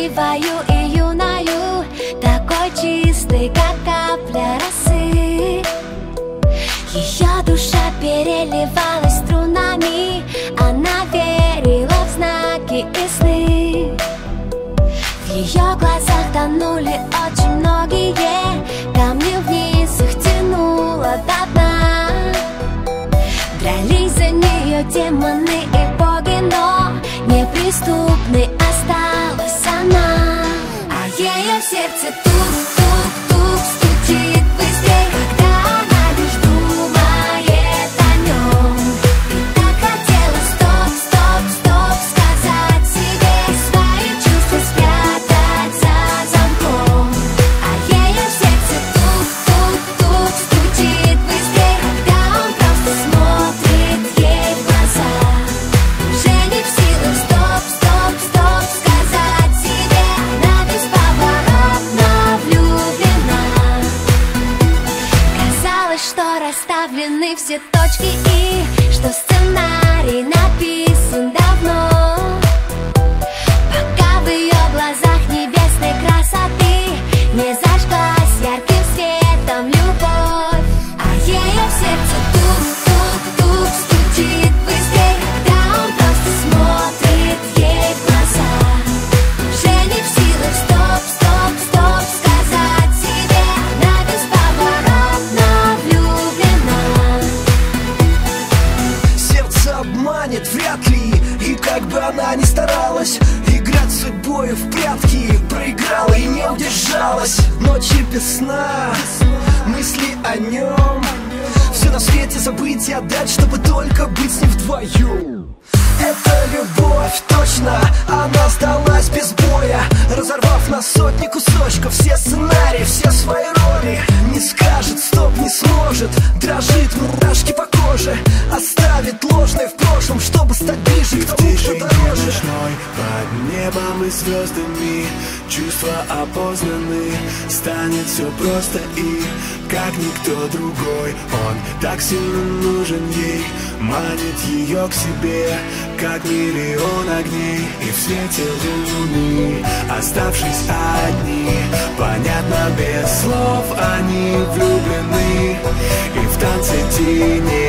красивою и юною, такой чистой, как капля росы. Ее душа переливалась струнами, она верила в знаки и сны. В ее глазах тонули очень многие, камни вниз их тянуло до дна. Дрались за нее демоны и боги, но неприступной осталась она. А ее сердце тук-тук-тук стучит быстрее, когда она лишь думает о нем. И так хотела стоп-стоп-стоп сказать себе, свои чувства спрятать за замком. А ее сердце тук-тук-тук стучит быстрее, когда он просто смотрит ей в глаза. Уже не в силах стоп-стоп-стоп сказать себе, она бесповоротно влюблена. Казалось, что расставлены все точки и что сценарий написан давно, пока в ее глазах небесной красоты не зажглась ярким светом любовь. А ее сердце тук-тук-тук стучит быстрее, когда он просто смотрит ей в глаза. Уже не в силах стоп-стоп-стоп сказать себе, она бесповоротно влюблена. Сердце обманет вряд ли, и как бы она ни старалась играть с судьбой в прятки, проиграла и не удержалась. Ночи без сна, мысли о нем, все на свете забыть и отдать, чтобы только быть с ним вдвоем. Это любовь, точно, она сдалась без боя, разорвав на сотни кусочков все сценарии, все свои роли. Не скажет стоп, не сможет, дрожит, мурашки по коже, оставит ложное в прошлом, чтобы стать ближе к тому, кто дороже. Ночной, под небом и звездами чувства опознаны, станет все просто и как никто другой. Он так сильно нужен ей, манит ее к себе, как миллион огней. И в свете луны, оставшись одни, понятно без слов, они влюблены. И в танце теней